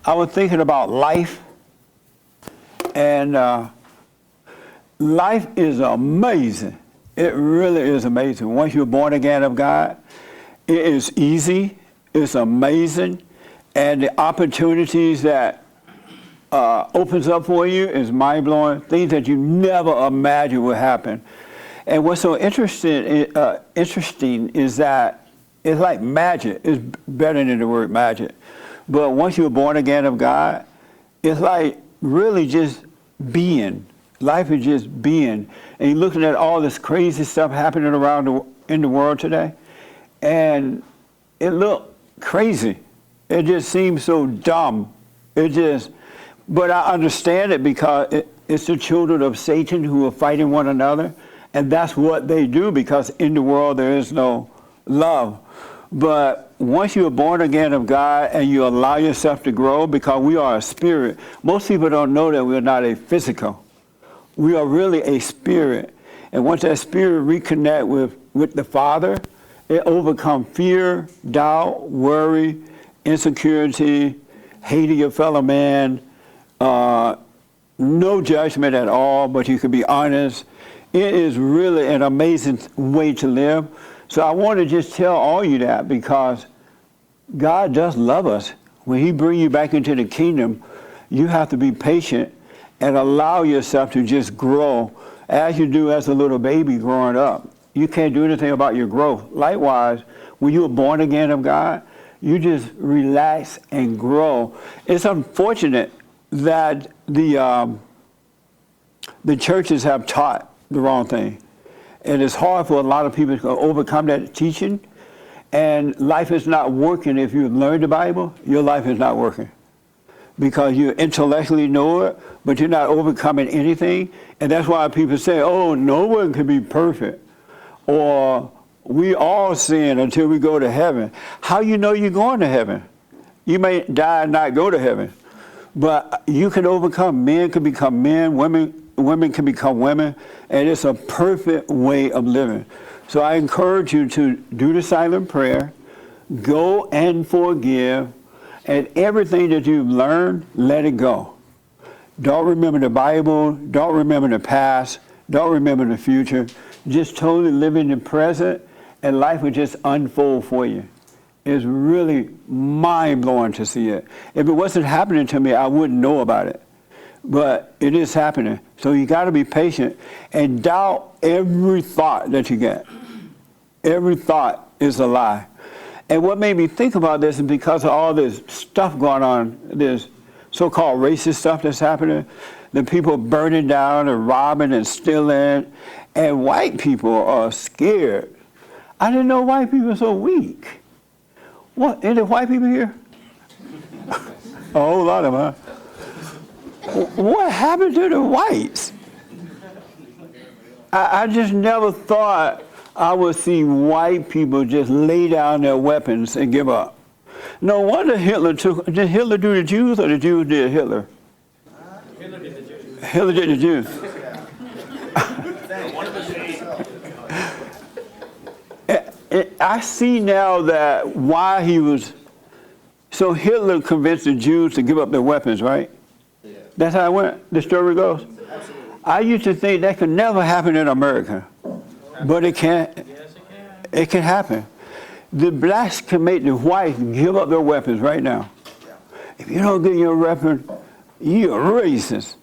I was thinking about life, and life is amazing. It really is amazing. Once you're born again of God, it is easy, it's amazing, and the opportunities that opens up for you is mind-blowing, things that you never imagined would happen. And what's so interesting is that it's like magic. It's better than the word magic. But once you're born again of God, it's like really just being. Life is just being. And you're looking at all this crazy stuff happening around in the world today, and it looked crazy. It just seems so dumb. But I understand it because it's the children of Satan who are fighting one another, and that's what they do because in the world there is no love. But once you are born again of God and you allow yourself to grow, because we are a spirit, most people don't know that we're not a physical. We are really a spirit. And once that spirit reconnect with the Father, it overcomes fear, doubt, worry, insecurity, hating your fellow man, no judgment at all, but you can be honest. It is really an amazing way to live. So I want to just tell all you that because God does love us. When he brings you back into the kingdom, you have to be patient and allow yourself to just grow as you do as a little baby growing up. You can't do anything about your growth. Likewise, when you are born again of God, you just relax and grow. It's unfortunate that the churches have taught the wrong thing. And it's hard for a lot of people to overcome that teaching. And life is not working. If you've learned the Bible, your life is not working. Because you intellectually know it, but you're not overcoming anything. And that's why people say, oh, no one can be perfect. Or we all sin until we go to heaven. How you know you're going to heaven? You may die and not go to heaven. But you can overcome. Men can become men, women can become women, and it's a perfect way of living. So I encourage you to do the silent prayer, go and forgive, and everything that you've learned, let it go. Don't remember the Bible, don't remember the past, don't remember the future. Just totally live in the present, and life will just unfold for you. It's really mind-blowing to see it. If it wasn't happening to me, I wouldn't know about it. But it is happening. So you got to be patient and doubt every thought that you get. Every thought is a lie. And what made me think about this is because of all this stuff going on, this so-called racist stuff that's happening, the people burning down and robbing and stealing, and white people are scared. I didn't know white people are so weak. What, any white people here? A whole lot of them, huh? What happened to the whites? I just never thought I would see white people just lay down their weapons and give up. No wonder Hitler took. Did Hitler do the Jews or the Jews did Hitler? Hitler did the Jews. Hitler did the Jews. I see now that why he was. So Hitler convinced the Jews to give up their weapons, right? Yeah. That's how it went. The story goes. Absolutely. I used to think that could never happen in America, but it can. Yes, it can. It can happen. The blacks can make the whites give up their weapons right now. Yeah. If you don't get your weapon, you're racist,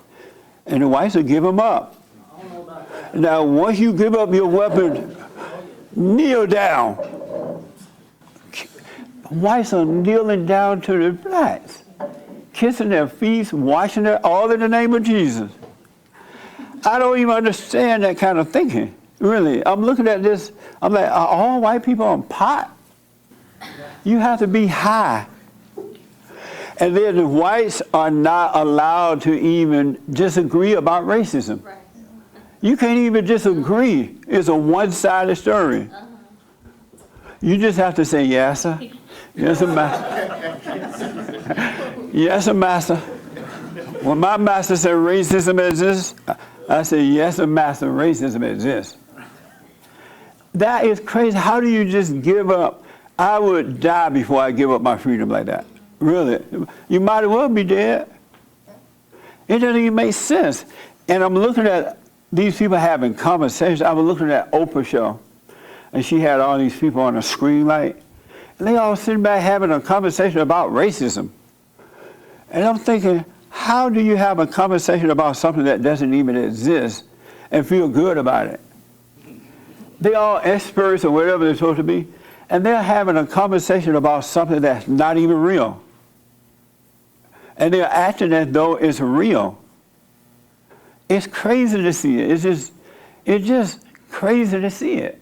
and the whites will give them up. I don't know about that. Now, once you give up your weapon, kneel down. Whites are kneeling down to the blacks, kissing their feet, washing their, all in the name of Jesus. I don't even understand that kind of thinking, really. I'm looking at this, I'm like, are all white people on pot? You have to be high. And then the whites are not allowed to even disagree about racism. Right. You can't even disagree. It's a one-sided story. Uh-huh. You just have to say, yes, sir. Yes, sir, master. Yes, sir, master. When my master said racism exists, I say, yes, sir, master, racism exists. That is crazy. How do you just give up? I would die before I give up my freedom like that. Really. You might as well be dead. It doesn't even make sense. And I'm looking at these people having conversations. I was looking at Oprah show, and she had all these people on a screen light, and they all sitting back having a conversation about racism. And I'm thinking, how do you have a conversation about something that doesn't even exist and feel good about it? They all experts or whatever they're supposed to be, and they're having a conversation about something that's not even real. And they're acting as though it's real. It's crazy to see it. It's just crazy to see it.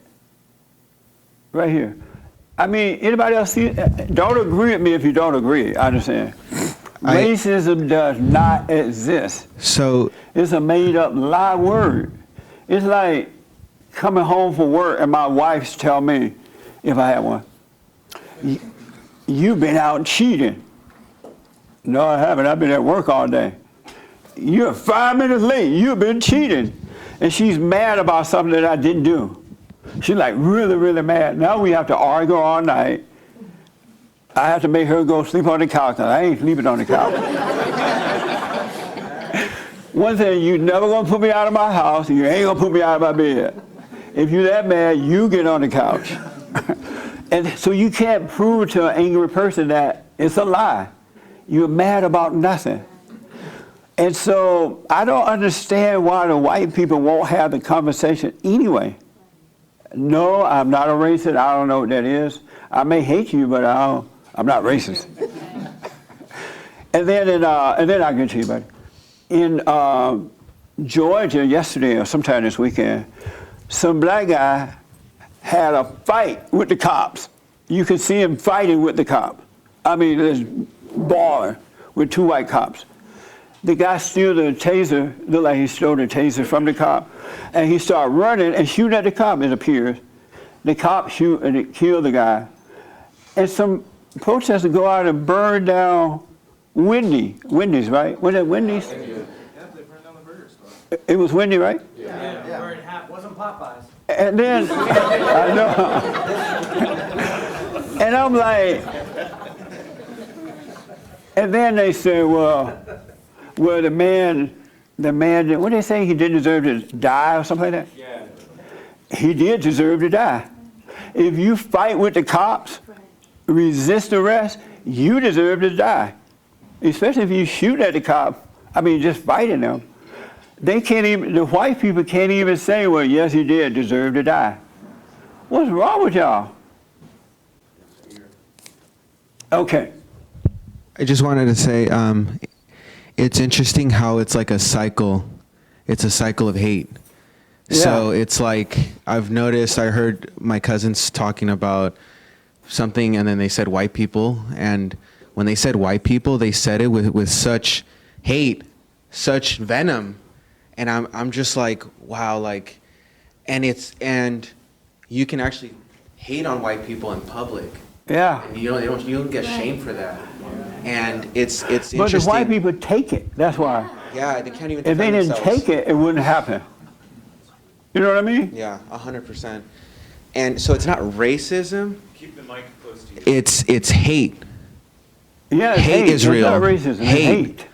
Right here. I mean, anybody else see it? Don't agree with me if you don't agree. I understand. Racism does not exist. So It's a made-up lie word. It's like coming home from work and my wife tell me, if I had one, you've been out cheating. No, I haven't. I've been at work all day. You're 5 minutes late. You've been cheating. And she's mad about something that I didn't do. She's like really, really mad. Now we have to argue all night. I have to make her go sleep on the couch because I ain't sleeping on the couch. One thing, you never gonna put me out of my house, and you ain't gonna put me out of my bed. If you're that mad, you get on the couch. And so you can't prove to an angry person that it's a lie. You're mad about nothing. And so I don't understand why the white people won't have the conversation anyway. No, I'm not a racist. I don't know what that is. I may hate you, but I'm not racist. and then I'll get to you, buddy. In Georgia yesterday or sometime this weekend, some black guy had a fight with the cops. You could see him fighting with the cop. I mean, this bar with two white cops. The guy stole the taser, looked like he stole the taser from the cop, and he started running and shooting at the cop, it appears. The cop shoot and it killed the guy. And some protesters go out and burn down Wendy's, right? Was it Wendy's? Yeah, they burned down the burger store. It was Wendy, right? Yeah. Burned half. Wasn't Popeyes. And then, I know. And I'm like, and then they say, well, the man, what did they say? He didn't deserve to die or something like that? Yeah. He did deserve to die. If you fight with the cops, resist arrest, you deserve to die. Especially if you shoot at the cop, just fighting them. The white people can't even say, well, yes, he did deserve to die. What's wrong with y'all? Okay. I just wanted to say, it's interesting how it's like a cycle. It's a cycle of hate. Yeah. So it's like, I've noticed, I heard my cousins talking about something and then they said white people. And when they said white people, they said it with such hate, such venom. And I'm just like, wow, like, and you can actually hate on white people in public. Yeah. And you don't get shamed for that. And it's interesting. But the white people take it, that's why. Yeah, they can't even If they defend didn't themselves. take it, it wouldn't happen. You know what I mean? Yeah, 100%. And so it's not racism. Keep the mic close to you. It's hate. Yeah, it's Hate is It's real. not racism, it's Hate. hate.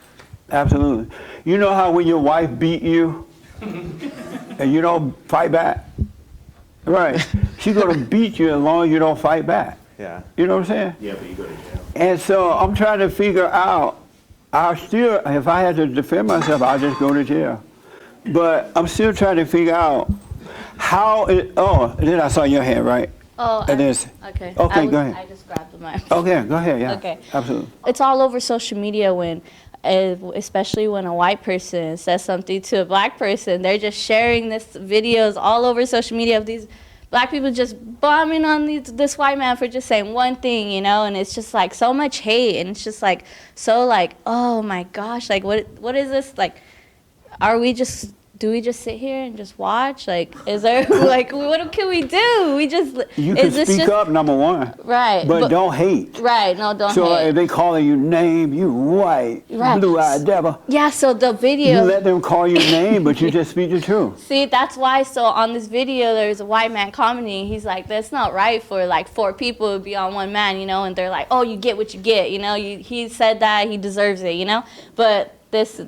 Absolutely. You know how when your wife beat you and you don't fight back? Right. She's going to beat you as long as you don't fight back. Yeah. You know what I'm saying? Yeah, but you go to jail. And so I'm trying to figure out, if I had to defend myself, I'll just go to jail. But I'm still trying to figure out and then I saw your hand, right? Oh, And okay. Okay, go ahead. I just grabbed the mic. Okay, go ahead, yeah. Okay. Absolutely. It's all over social media especially when a white person says something to a black person. They're just sharing this videos all over social media of these black people just bombing on this white man for just saying one thing, and it's just like so much hate, and it's just like so like, oh my gosh, like what is this, like, are we just do we just sit here and just watch? Like, is there, like, what can we do? We just, You is can this speak just, up, number one. right. But don't hate. Right, no, don't So hate. if they calling you name, you white, Right. blue-eyed devil. Yeah, so the video. You let them call you name, but you just speak the truth. See, that's why, so on this video, there's a white man commenting. He's like, that's not right for like 4 people to be on one man, you know, and they're like, oh, you get what you get, you know, he said that, he deserves it, you know, but this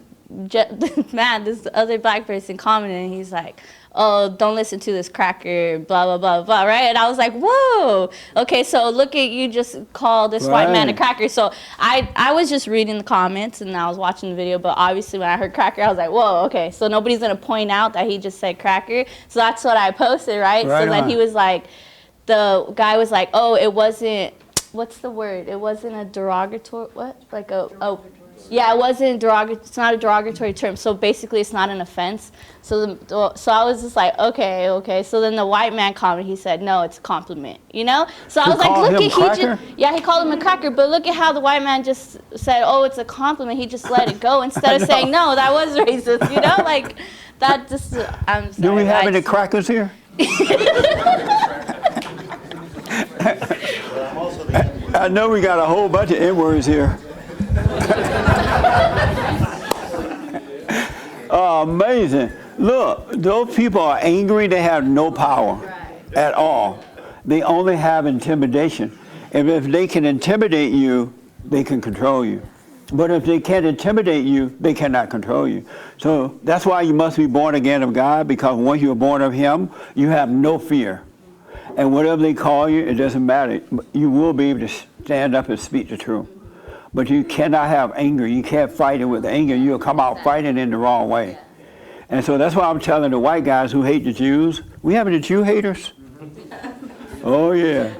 other black person commented, and he's like, oh, don't listen to this cracker, blah, blah, blah, blah, right? And I was like, whoa, okay, so look at, you just call this white man a cracker. So I was just reading the comments, and I was watching the video, but obviously when I heard cracker, I was like, whoa, okay, so nobody's going to point out that he just said cracker. So that's what I posted, right? So then he was like, the guy was like, oh, it wasn't, what's the word? It wasn't a derogatory, what? Like yeah, it wasn't derogatory. It's not a derogatory term. So basically, it's not an offense. So I was just like, okay. So then the white man commented. He said, no, it's a compliment. You know. So I was like, look at he called him a cracker. But look at how the white man just said, oh, it's a compliment. He just let it go instead of saying, no, that was racist. You know, like that. Just I'm sorry. Do we have any crackers here? I know we got a whole bunch of N-words here. Amazing. Look, those people are angry. They have no power at all. They only have intimidation. And if they can intimidate you, they can control you. But if they can't intimidate you, they cannot control you. So that's why you must be born again of God, because once you're born of Him, you have no fear. And whatever they call you, it doesn't matter. You will be able to stand up and speak the truth. But you cannot have anger. You can't fight it with anger. You'll come out fighting in the wrong way. And so that's why I'm telling the white guys who hate the Jews, we have any Jew haters? Oh, yeah.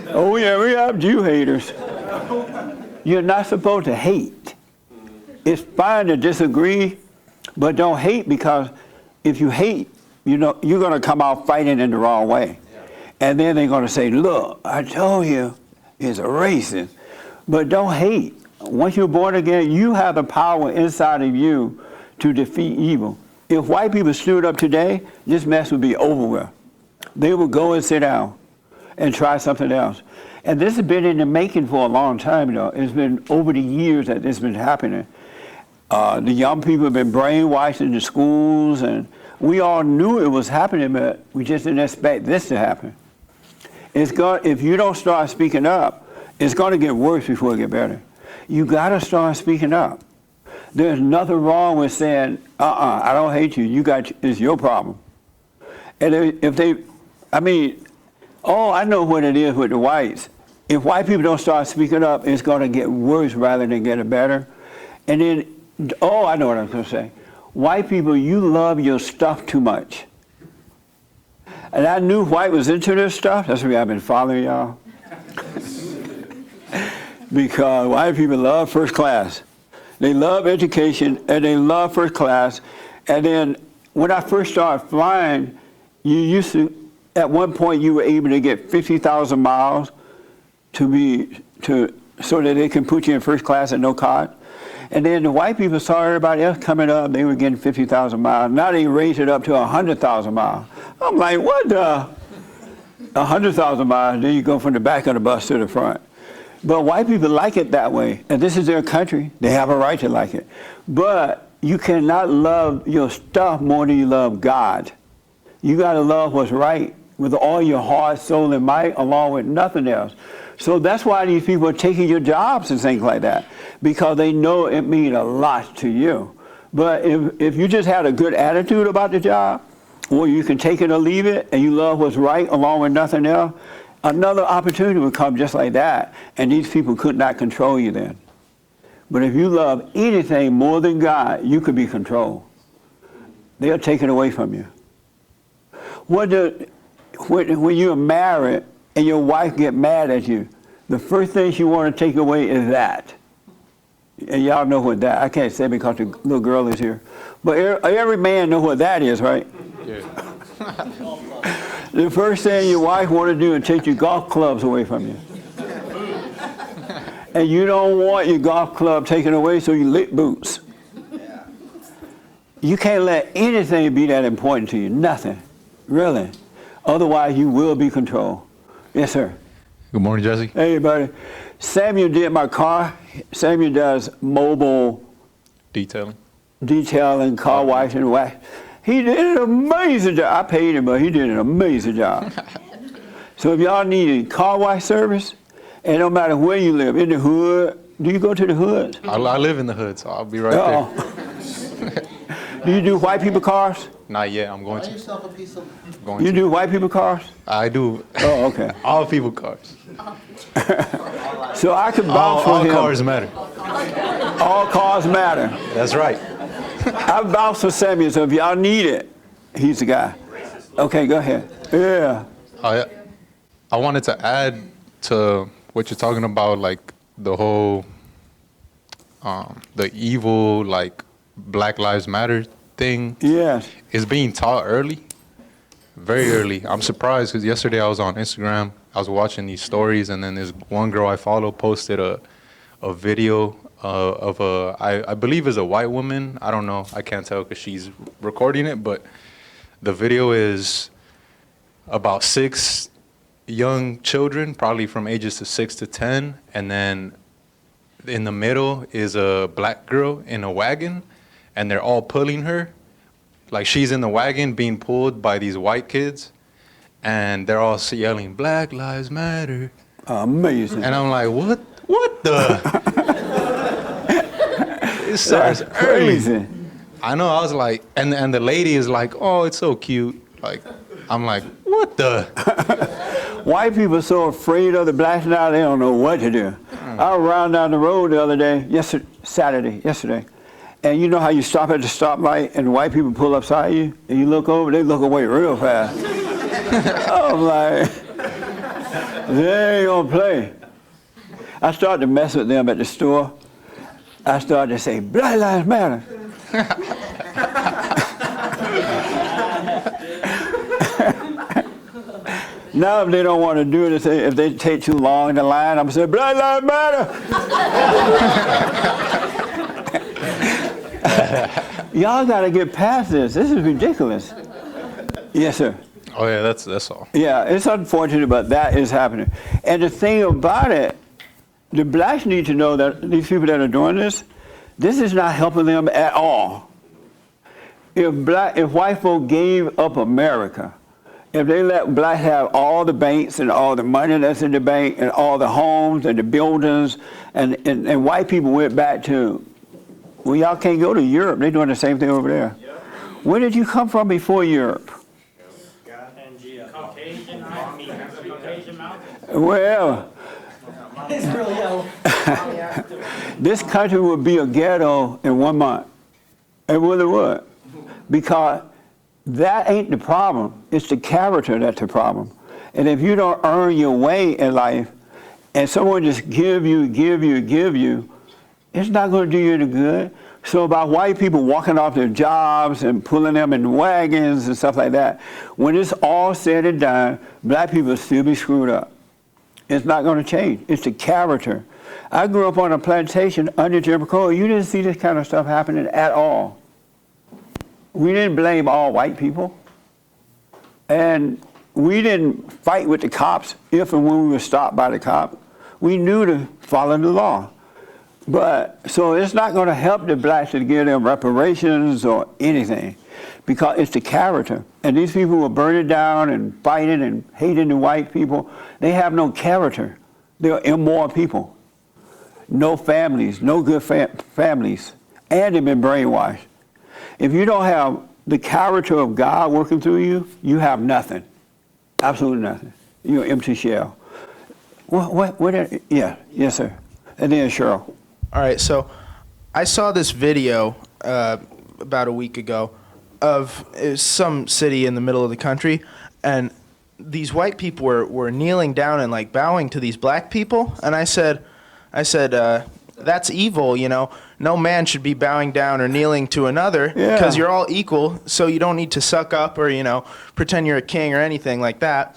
Oh, yeah, we have Jew haters. You're not supposed to hate. It's fine to disagree, but don't hate, because if you hate, you know, you're going to come out fighting in the wrong way. And then they're going to say, look, I told you it's a racist. But don't hate. Once you're born again, you have the power inside of you to defeat evil. If white people stood up today, this mess would be over with. They would go and sit down and try something else. And this has been in the making for a long time, though. It's been over the years that this has been happening. The young people have been brainwashed in the schools, and we all knew it was happening, but we just didn't expect this to happen. If you don't start speaking up, it's going to get worse before it gets better. You got to start speaking up. There's nothing wrong with saying, I don't hate you. It's your problem. And I know what it is with the whites. If white people don't start speaking up, it's going to get worse rather than getting better. And then, I know what I'm going to say. White people, you love your stuff too much. And I knew white was into this stuff. That's why I've been following y'all. Because white people love first class. They love education, and they love first class. And then when I first started flying, at one point you were able to get 50,000 miles so that they can put you in first class at no cost. And then the white people saw everybody else coming up, they were getting 50,000 miles. Now they raised it up to 100,000 miles. I'm like, what the? 100,000 miles, then you go from the back of the bus to the front. But white people like it that way, and this is their country. They have a right to like it. But you cannot love your stuff more than you love God. You got to love what's right with all your heart, soul, and might, along with nothing else. So that's why these people are taking your jobs and things like that, because they know it means a lot to you. But if you just had a good attitude about the job, or you can take it or leave it, and you love what's right along with nothing else, another opportunity would come just like that, and these people could not control you then. But if you love anything more than God, you could be controlled. They'll take it away from you. When you're married and your wife get mad at you, the first thing she want to take away is that. And y'all know what that, I can't say because the little girl is here. But every man know what that is, right? Yeah. The first thing your wife want to do is take your golf clubs away from you. And you don't want your golf club taken away, so you lick boots. You can't let anything be that important to you. Nothing, really. Otherwise, you will be controlled. Yes, sir. Good morning, Jesse. Hey, buddy. Samuel did my car. Samuel does mobile Detailing. car wash and wax. He did an amazing job. I paid him, but he did an amazing job. So if y'all need a car wash service, and no matter where you live, in the hood, do you go to the hood? I live in the hood, so I'll be right there. Do you do white people cars? Not yet. I'm going to. You do white people cars? I do. Oh, okay. All people cars. So I could vouch for All him. cars matter. All cars matter. That's right. I vouch for Samuel, so if y'all need it, he's the guy. Okay, go ahead. Yeah. I wanted to add to what you're talking about, like the whole, the evil, like Black Lives Matter thing. Yes. Is being taught early, very early. I'm surprised because yesterday I was on Instagram. I was watching these stories, and then this one girl I follow posted a video of I believe is a white woman. I don't know. I can't tell because she's recording it, but the video is about 6 young children, probably from ages to 6 to 10, and then in the middle is a black girl in a wagon, and they're all pulling her. Like she's in the wagon being pulled by these white kids, and they're all yelling, "Black Lives Matter." Amazing. And I'm like, what the? It starts That's early. crazy. I know, I was like, and the lady is like, "Oh, it's so cute." Like, I'm like, what the? White people are so afraid of the blacks now, they don't know what to do. I was riding down the road the other day, yesterday, and you know how you stop at the stoplight and white people pull up beside you, and you look over, they look away real fast. I'm like, they ain't gonna play. I started to mess with them at the store. I started to say, "Black Lives Matter." Now if they don't want to do it, if they take too long in the line, I'm saying, "Black Lives Matter." Y'all got to get past this. This is ridiculous. Yes, sir. Oh yeah, that's all. Yeah, it's unfortunate, but that is happening. And the thing about it, the blacks need to know that these people that are doing this is not helping them at all. If white folk gave up America, if they let blacks have all the banks and all the money that's in the bank and all the homes and the buildings, and white people went back to, well, y'all can't go to Europe. They're doing the same thing over there. Yep. Where did you come from before Europe? Caucasian mountain. Well, It's really yellow. this country would be a ghetto in 1 month. It really would. Because that ain't the problem. It's the character that's the problem. And if you don't earn your way in life, and someone just give you, it's not going to do you any good. So about white people walking off their jobs and pulling them in wagons and stuff like that, when it's all said and done, black people will still be screwed up. It's not going to change. It's the character. I grew up on a plantation under Jim Crow. You didn't see this kind of stuff happening at all. We didn't blame all white people. And we didn't fight with the cops if and when we were stopped by the cop. We knew to follow the law. But, so it's not going to help the blacks to give them reparations or anything, because it's the character. And these people who are burning down and fighting and hating the white people, they have no character. They're immoral people. No families, no good families, and they've been brainwashed. If you don't have the character of God working through you, you have nothing. Absolutely nothing. You're an empty shell. Yes, sir. And then Cheryl. All right, so I saw this video about a week ago of some city in the middle of the country, and these white people were kneeling down and like bowing to these black people, and I said, that's evil, you know. No man should be bowing down or kneeling to another, because you're all equal, so you don't need to suck up or, you know, pretend you're a king or anything like that.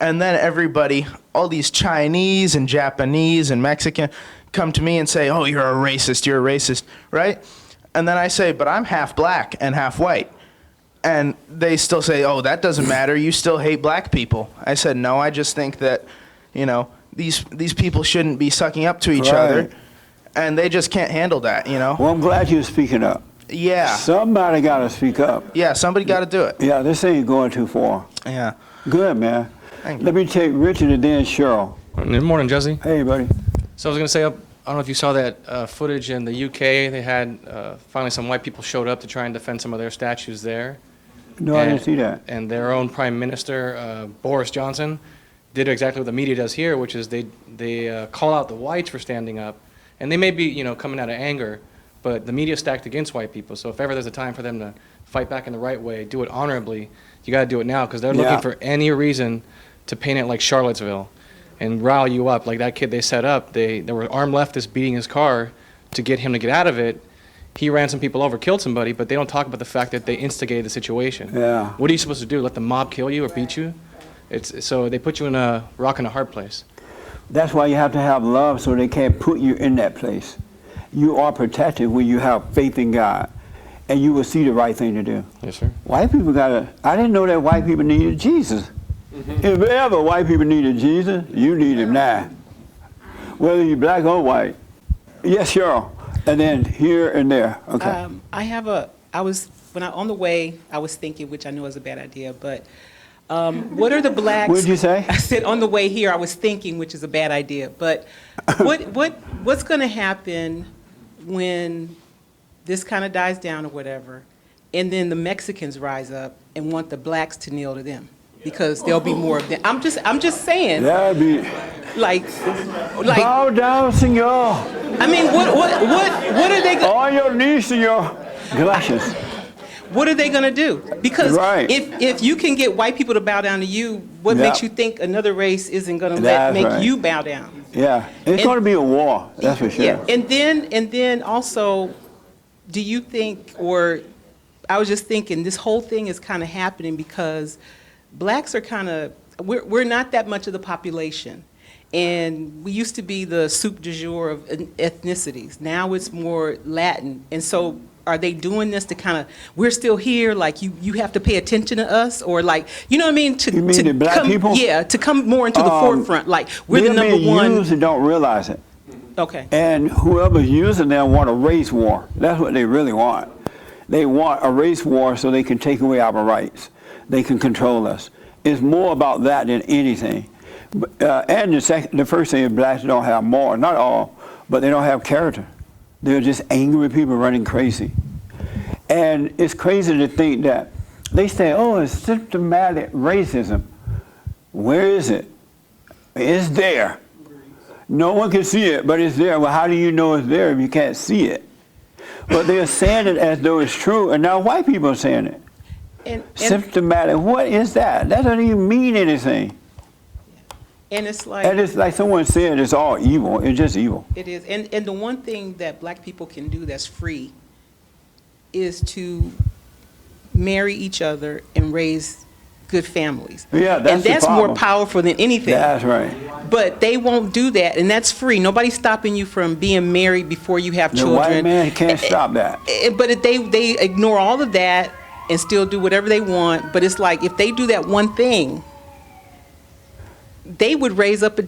And then everybody, all these Chinese and Japanese and Mexican, come to me and say, "Oh, you're a racist, right?" And then I say, but I'm half black and half white. And they still say, oh, that doesn't matter. You still hate black people. I said, no, I just think that, you know, these people shouldn't be sucking up to each other. And they just can't handle that, you know? Well, I'm glad you're speaking up. Yeah. Somebody got to speak up. Yeah, somebody got to do it. Yeah, this ain't going too far. Yeah. Good, man. Thank you. Let me take Richard and then Cheryl. Good morning, Jesse. Hey, buddy. So I was going to say, I don't know if you saw that footage in the UK. They had finally some white people showed up to try and defend some of their statues there. No, I didn't see that. And their own Prime Minister, Boris Johnson, did exactly what the media does here, which is they call out the whites for standing up. And they may be, you know, coming out of anger, but the media stacked against white people. So if ever there's a time for them to fight back in the right way, do it honorably, you got to do it now, because they're looking for any reason to paint it like Charlottesville and rile you up. Like that kid they set up, there were armed leftists beating his car to get him to get out of it. He ran some people over, killed somebody, but they don't talk about the fact that they instigated the situation. Yeah. What are you supposed to do? Let the mob kill you or beat you? So they put you in a rock and a hard place. That's why you have to have love so they can't put you in that place. You are protected when you have faith in God, and you will see the right thing to do. Yes, sir. White people I didn't know that white people needed Jesus. If ever white people needed Jesus, you need him now. Whether you're black or white. Yes, Cheryl. And then here and there. Okay. On the way, I was thinking, which I know is a bad idea, but what are the blacks? What did you say? I said on the way here, I was thinking, which is a bad idea, but what's going to happen when this kind of dies down or whatever, and then the Mexicans rise up and want the blacks to kneel to them? Because there'll be more of them. I'm just saying. That'd be like bow down, senor. I mean, what are they going? On your knees, senor. Gracias. What are they going to do? Because Right. if you can get white people to bow down to you, what makes you think another race isn't going to make right. you bow down? Yeah, it's going to be a war. That's for sure. Yeah, and then also, do you think, or I was just thinking, this whole thing is kind of happening because blacks are kind of, we're not that much of the population. And we used to be the soup du jour of ethnicities. Now it's more Latin. And so are they doing this to kind of, we're still here, like you have to pay attention to us? Or like, you know what I mean? You mean the black people? Yeah, to come more into the forefront. Like, we're the number one. Used and don't realize it. Okay. And whoever's using them want a race war. That's what they really want. They want a race war so they can take away our rights. They can control us. It's more about that than anything. And the first thing is blacks don't have more, not all, but they don't have character. They're just angry people running crazy. And it's crazy to think that they say, oh, it's systematic racism. Where is it? It's there. No one can see it, but it's there. Well, how do you know it's there if you can't see it? But they're saying it as though it's true, and now white people are saying it. And Systematic, what is that? That doesn't even mean anything. And it's like, And it's like someone said, it's all evil. It's just evil. it is. And the one thing that black people can do that's free is to marry each other and raise good families. Yeah, that's and that's the more problem. powerful than anything. That's right. But they won't do that, and that's free. Nobody's stopping you from being married before you have The children. white man can't stop that. But if they ignore all of that and still do whatever they want. But it's like, if they do that one thing, they would raise up, They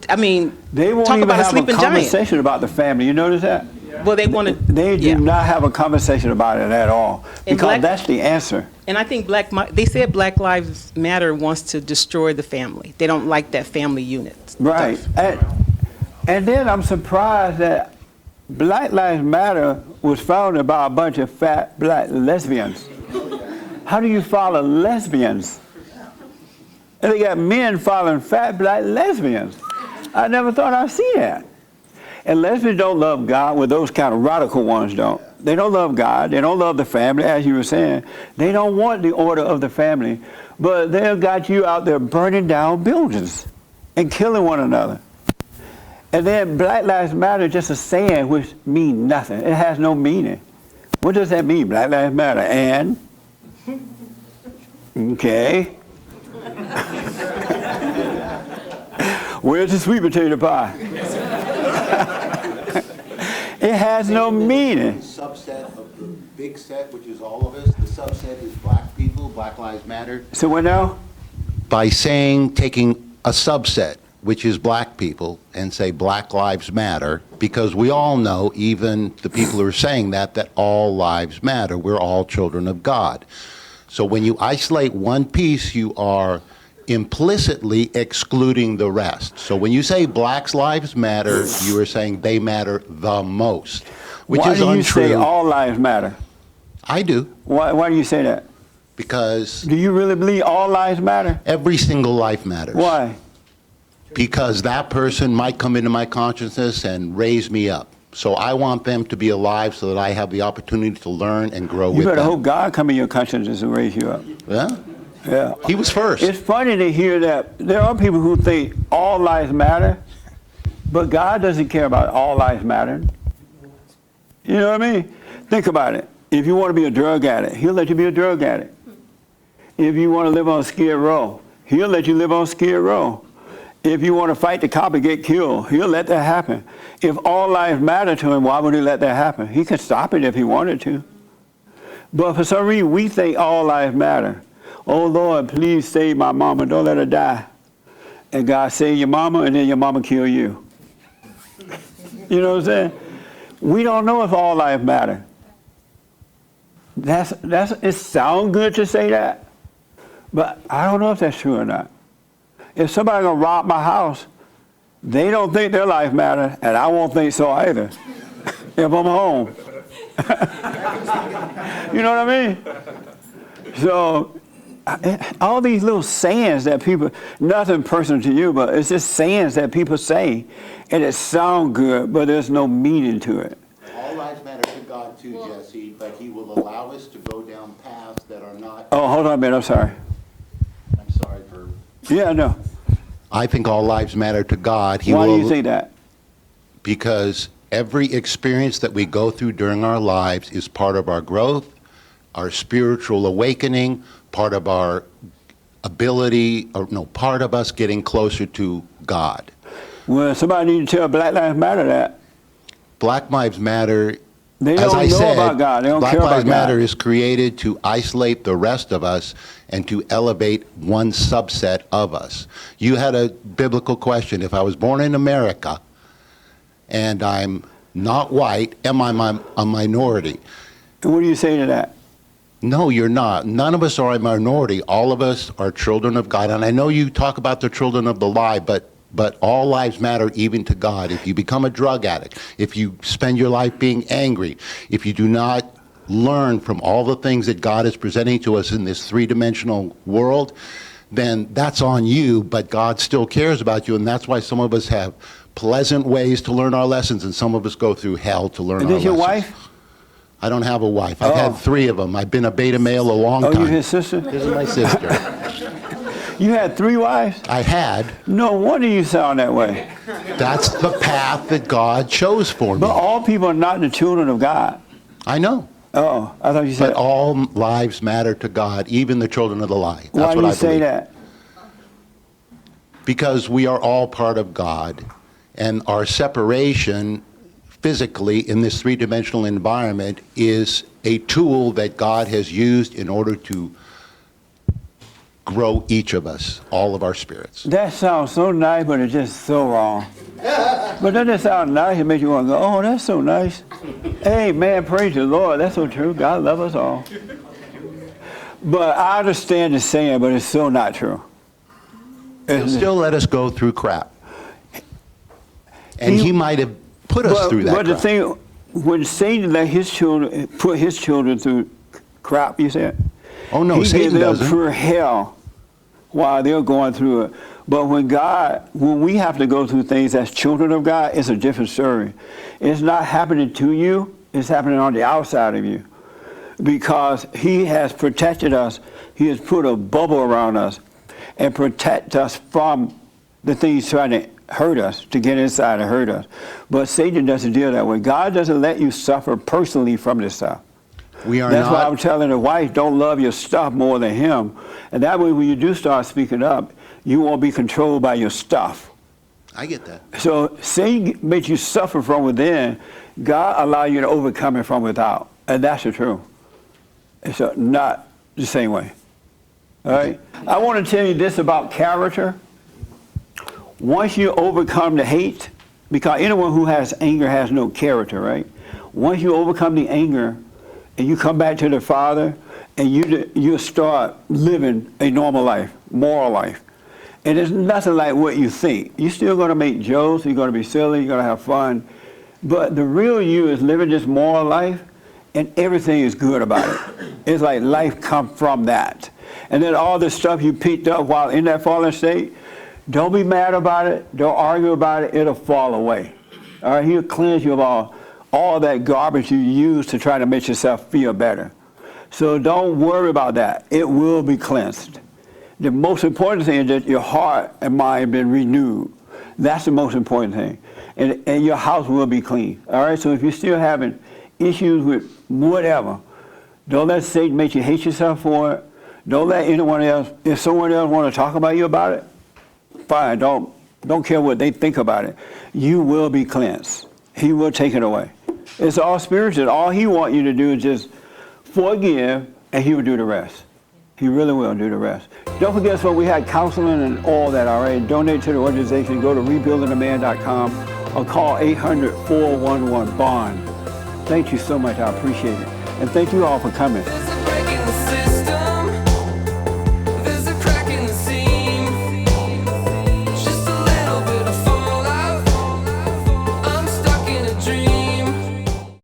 won't talk even about a have a sleeping giant. conversation about the family. You notice that? Well, they want to. They do not have a conversation about it at all. And Because that's the answer. And I think they said Black Lives Matter wants to destroy the family. They don't like that family unit stuff. Right. And then I'm surprised that Black Lives Matter was founded by a bunch of fat black lesbians. How do you follow lesbians? And they got men following fat black lesbians. I never thought I'd see that. And lesbians don't love God, well, those kind of radical ones don't. They don't love God. They don't love the family, as you were saying. They don't want the order of the family. But they've got you out there burning down buildings and killing one another. And then Black Lives Matter is just a saying which means nothing. It has no meaning. What does that mean, Black Lives Matter? And? Okay. Where's the sweet potato pie? It has no meaning. The subset of the big set, which is all of us, the subset is black people, Black Lives Matter. So what now? By taking a subset, which is black people, and say Black Lives Matter, because we all know, even the people who are saying that all lives matter. We're all children of God. So when you isolate one piece, you are implicitly excluding the rest. So when you say Black Lives Matter, you are saying they matter the most, which Why is do you untrue. say all lives matter? I do, Why do you say that? because Do you really believe all lives matter? every single life matters. Why? Because that person might come into my consciousness and raise me up. So I want them to be alive so that I have the opportunity to learn and grow You with better them. hope God come in your consciousness and raise you up. Yeah? Yeah. He was first. It's funny to hear that there are people who think all lives matter, but God doesn't care about all lives mattering. You know what I mean? Think about it. If you want to be a drug addict, he'll let you be a drug addict. If you want to live on Skid Row, he'll let you live on Skid Row. If you want to fight the cop and get killed, he'll let that happen. If all lives matter to him, why would he let that happen? He could stop it if he wanted to. But for some reason, we think all lives matter. Oh, Lord, please save my mama. Don't let her die. And God save your mama, and then your mama kill you. You know what I'm saying? We don't know if all lives matter. It sounds good to say that, but I don't know if that's true or not. If somebody gonna rob my house, they don't think their life matter, and I won't think so either. If I'm home. You know what I mean? So, all these little sayings that people, nothing personal to you, but it's just sayings that people say, and it sounds good, but there's no meaning to it. All lives matter to God too, Jesse, but he will allow us to go down paths that are not... Oh, hold on a minute, I'm sorry. I'm sorry for... Yeah, no. I think all lives matter to God. Why do you say that? Because every experience that we go through during our lives is part of our growth, our spiritual awakening, part of our ability, or no, part of us getting closer to God. Well, somebody need to tell Black Lives Matter that. Black Lives Matter, They as don't I know said, about God. They don't Black care about Lives Matter God. is created to isolate the rest of us and to elevate one subset of us. You had a biblical question. If I was born in America and I'm not white, am I a minority? And what do you say to that? No, you're not. None of us are a minority. All of us are children of God. And I know you talk about the children of the lie, but all lives matter even to God. If you become a drug addict, if you spend your life being angry, if you do not learn from all the things that God is presenting to us in this three-dimensional world, then that's on you, but God still cares about you, and that's why some of us have pleasant ways to learn our lessons, and some of us go through hell to learn Is our this your lessons. wife? I don't have a wife. I've Oh. had 3 of them. I've been a beta male a long Oh, time. you his sister? This is my sister. You had 3 wives? I had. No wonder you sound that way. That's the path that God chose for me. But all people are not the children of God. I know. Oh, I thought you said. But all lives matter to God, even the children of the lie. That's Why what do you I say believe. that? Because we are all part of God, and our separation physically in this three-dimensional environment is a tool that God has used in order to grow each of us, all of our spirits. That sounds so nice, but it's just so wrong. But doesn't it sound nice? It makes you want to go, oh, that's so nice. Hey, man, praise the Lord. That's so true. God love us all. But I understand the saying, but it's so not true. He'll still let us go through crap. And he might have put us through that But the crap. thing, when Satan let his children, put his children through crap, you said? Oh, no, he Satan gave them doesn't. pure hell while they're going through it. But when we have to go through things as children of God, it's a different story. It's not happening to you, it's happening on the outside of you. Because he has protected us, he has put a bubble around us and protect us from the things trying to hurt us, to get inside and hurt us. But Satan doesn't deal that way. God doesn't let you suffer personally from this stuff. That's why I'm telling the wife, don't love your stuff more than him. And that way when you do start speaking up, you won't be controlled by your stuff. I get that. So Satan makes you suffer from within. God allow you to overcome it from without. And that's the truth. It's not the same way. All right? I want to tell you this about character. Once you overcome the hate, because anyone who has anger has no character, right? Once you overcome the anger and you come back to the Father and you start living a normal life, moral life. And it's nothing like what you think. You're still going to make jokes, you're going to be silly, you're going to have fun. But the real you is living this moral life and everything is good about it. It's like life comes from that. And then all the stuff you picked up while in that fallen state, don't be mad about it, don't argue about it, it'll fall away. All right, he'll cleanse you of all that garbage you use to try to make yourself feel better. So don't worry about that. It will be cleansed. The most important thing is that your heart and mind have been renewed. That's the most important thing. And your house will be clean. All right, so if you're still having issues with whatever, don't let Satan make you hate yourself for it. Don't let anyone else, if someone else want to talk about you about it, fine, don't care what they think about it. You will be cleansed. He will take it away. It's all spiritual. All he wants you to do is just forgive, and he will do the rest. He really will do the rest. Don't forget, so we had counseling and all that, all right? Donate to the organization. Go to rebuildingaman.com or call 800-411-BOND. Thank you so much. I appreciate it. And thank you all for coming.